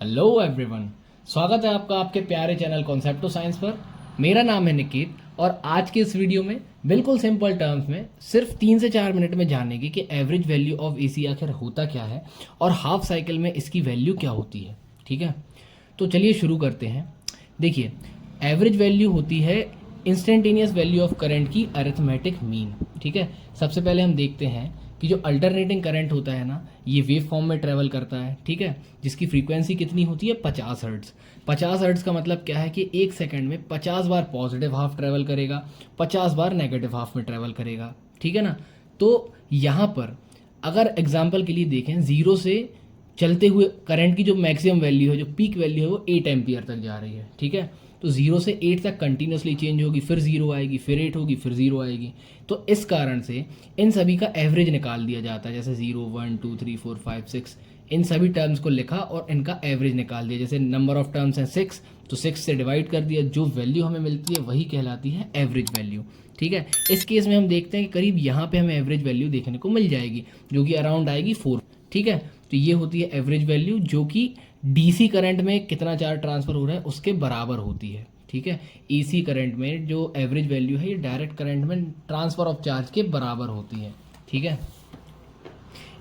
Hello everyone, स्वागत है आपका आपके प्यारे चैनल कॉन्सेप्ट ऑफ साइंस पर। मेरा नाम है निकित और आज के इस वीडियो में बिल्कुल सिंपल टर्म्स में सिर्फ 3 से 4 मिनट में जानेंगे कि एवरेज वैल्यू ऑफ एसी आखिर होता क्या है और हाफ साइकिल में इसकी वैल्यू क्या होती है। ठीक है, तो चलिए शुरू करते हैं। देखिए, एवरेज वैल्यू होती है इंस्टेंटेनियस वैल्यू ऑफ करंट की अरिथमेटिक मीन। ठीक है, सबसे पहले हम देखते हैं कि जो अल्टरनेटिंग करंट होता है ना, ये वेव फॉर्म में ट्रेवल करता है। ठीक है, जिसकी फ्रीक्वेंसी कितनी होती है 50 हर्ट्ज। 50 हर्ट्ज का मतलब क्या है कि एक सेकंड में 50 बार पॉजिटिव हाफ ट्रेवल करेगा, 50 बार नेगेटिव हाफ में ट्रेवल करेगा। ठीक है ना, तो यहाँ पर अगर एग्जाम्पल के लिए देखें, जीरो से चलते हुए करंट की जो मैक्सिमम वैल्यू है, जो पीक वैल्यू है, वो 8 एम्पियर तक जा रही है। ठीक है, तो 0 से 8 तक कंटिन्यूसली चेंज होगी, फिर 0 आएगी, फिर 8 होगी, फिर 0 आएगी। तो इस कारण से इन सभी का एवरेज निकाल दिया जाता है। जैसे 0, 1, 2, 3, 4, 5, 6, इन सभी टर्म्स को लिखा और इनका एवरेज निकाल दिया। जैसे नंबर ऑफ टर्म्स हैं 6, तो 6 से डिवाइड कर दिया, जो वैल्यू हमें मिलती है वही कहलाती है एवरेज वैल्यू। ठीक है, इस केस में हम देखते हैं कि करीब यहाँ पे हमें एवरेज वैल्यू देखने को मिल जाएगी, जो कि अराउंड आएगी 4। ठीक है, तो ये होती है एवरेज वैल्यू, जो कि डीसी करंट में कितना चार्ज ट्रांसफर हो रहा है उसके बराबर होती है। ठीक है, एसी करंट में जो एवरेज वैल्यू है ये डायरेक्ट करंट में ट्रांसफर ऑफ चार्ज के बराबर होती है। ठीक है,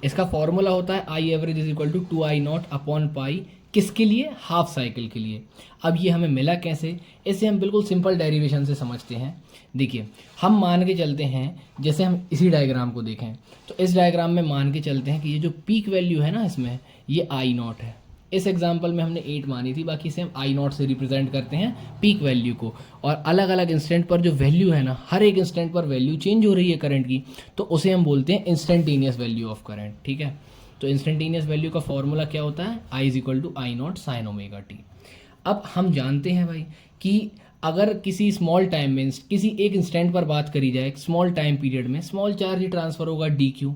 इसका फॉर्मूला होता है I average is equal to 2I0 upon pi. किसके लिए? हाफ साइकिल के लिए। अब ये हमें मिला कैसे? इसे हम बिल्कुल सिंपल डेरिवेशन से समझते हैं। देखिए, हम मान के चलते हैं, जैसे हम इसी डायग्राम को देखें तो इस डायग्राम में मान के चलते हैं कि ये जो पीक वैल्यू है ना, इसमें ये I0 है। इस एग्जाम्पल में हमने 8 मानी थी, बाकी इसे हम I0 से रिप्रेजेंट करते हैं पीक वैल्यू को। और अलग अलग इंस्टेंट पर जो वैल्यू है ना, हर एक इंस्टेंट पर वैल्यू चेंज हो रही है करंट की, तो उसे हम बोलते हैं इंस्टेंटेनियस वैल्यू ऑफ करंट। ठीक है, तो इंस्टेंटेनियस वैल्यू का फॉर्मूला क्या होता है? I is equal to I0 sine omega T. अब हम जानते हैं भाई कि अगर किसी स्मॉल टाइम में, किसी एक इंस्टेंट पर बात करी जाए, स्मॉल टाइम पीरियड में स्मॉल चार्ज ही ट्रांसफर होगा dq,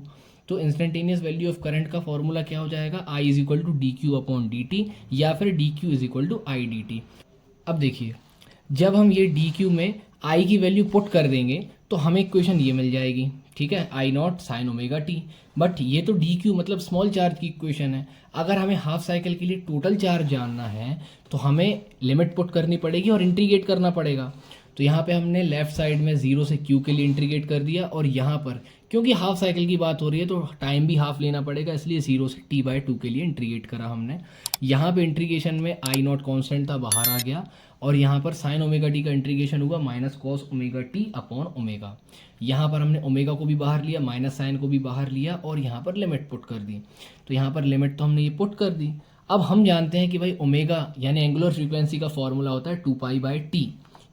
तो इंस्टेंटेनियस वैल्यू ऑफ करंट का फॉर्मूला क्या हो जाएगा? I is equal to D Q upon D T, या फिर D Q is equal to I D T. अब देखिए, जब हम ये डी क्यू में I की वैल्यू पुट कर देंगे तो हमें इक्वेशन ये मिल जाएगी। ठीक है, I0 sine omega T. But ये तो डी क्यू मतलब स्मॉल चार्ज की इक्वेशन है। अगर हमें हाफ साइकिल के लिए टोटल चार्ज जानना है तो हमें लिमिट पुट करनी पड़ेगी और इंटीग्रेट करना पड़ेगा। तो यहाँ पे हमने लेफ्ट साइड में 0 से q के लिए इंटीग्रेट कर दिया, और यहाँ पर क्योंकि हाफ साइकिल की बात हो रही है तो टाइम भी हाफ लेना पड़ेगा, इसलिए 0 से t/2 के लिए इंटीग्रेट करा हमने। यहाँ पे इंटीग्रेशन में I0 कांस्टेंट था, बाहर आ गया, और यहाँ पर साइन ओमेगा टी का इंटीग्रेशन हुआ minus cos omega T upon omega. यहाँ पर हमने ओमेगा को भी बाहर लिया, माइनस साइन को भी बाहर लिया, और यहाँ पर लिमिट पुट कर दी। तो यहाँ पर लिमिट तो हमने ये पुट कर दी। अब हम जानते हैं कि भाई ओमेगा यानी एंगुलर फ्रीक्वेंसी का फॉर्मूला होता है 2π/t।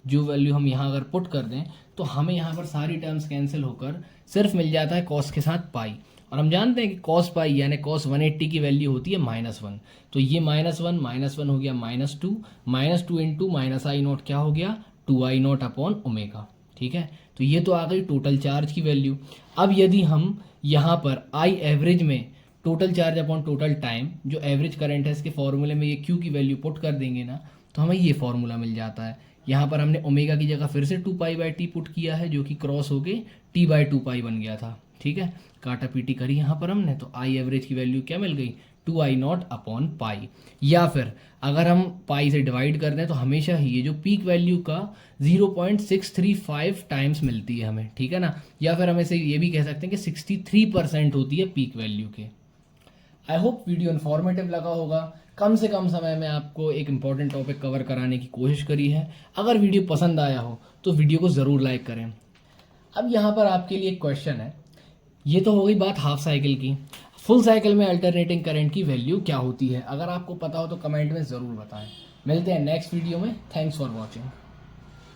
जो वैल्यू हम यहाँ अगर पुट कर दें तो हमें यहाँ पर सारी टर्म्स कैंसिल होकर सिर्फ मिल जाता है कॉस के साथ पाई। और हम जानते हैं कि कॉस पाई यानी कॉस 180 की वैल्यू होती है -1। तो ये -1 हो गया -2 इंटू माइनस I0 क्या हो गया? 2I0 upon omega. ठीक है, तो ये तो आ गई टोटल चार्ज की वैल्यू। अब यदि हम यहाँ पर आई एवरेज में total charge upon total time, जो एवरेज करंट है, इसके फॉर्मूले में ये क्यू की वैल्यू पुट कर देंगे ना, तो हमें ये फॉर्मूला मिल जाता है। यहाँ पर हमने ओमेगा की जगह फिर से 2π/t पुट किया है, जो कि क्रॉस होके t/2π बन गया था। ठीक है, काटा पीटी करी यहाँ पर हमने, तो आई एवरेज की वैल्यू क्या मिल गई? 2I0 अपॉन पाई। या फिर अगर हम पाई से डिवाइड कर दें तो हमेशा ही ये जो पीक वैल्यू का 0.635 टाइम्स मिलती है हमें। ठीक है ना, या फिर हम इसे ये भी कह सकते हैं कि 63% होती है पीक वैल्यू के। आई होप वीडियो इन्फॉर्मेटिव लगा होगा। कम से कम समय में आपको एक इम्पॉर्टेंट टॉपिक कवर कराने की कोशिश करी है। अगर वीडियो पसंद आया हो तो वीडियो को ज़रूर लाइक करें। अब यहाँ पर आपके लिए एक क्वेश्चन है। ये तो हो गई बात हाफ साइकिल की। फुल साइकिल में अल्टरनेटिंग करंट की वैल्यू क्या होती है? अगर आपको पता हो तो कमेंट में ज़रूर बताएं। मिलते हैं नेक्स्ट वीडियो में। Thanks for watching.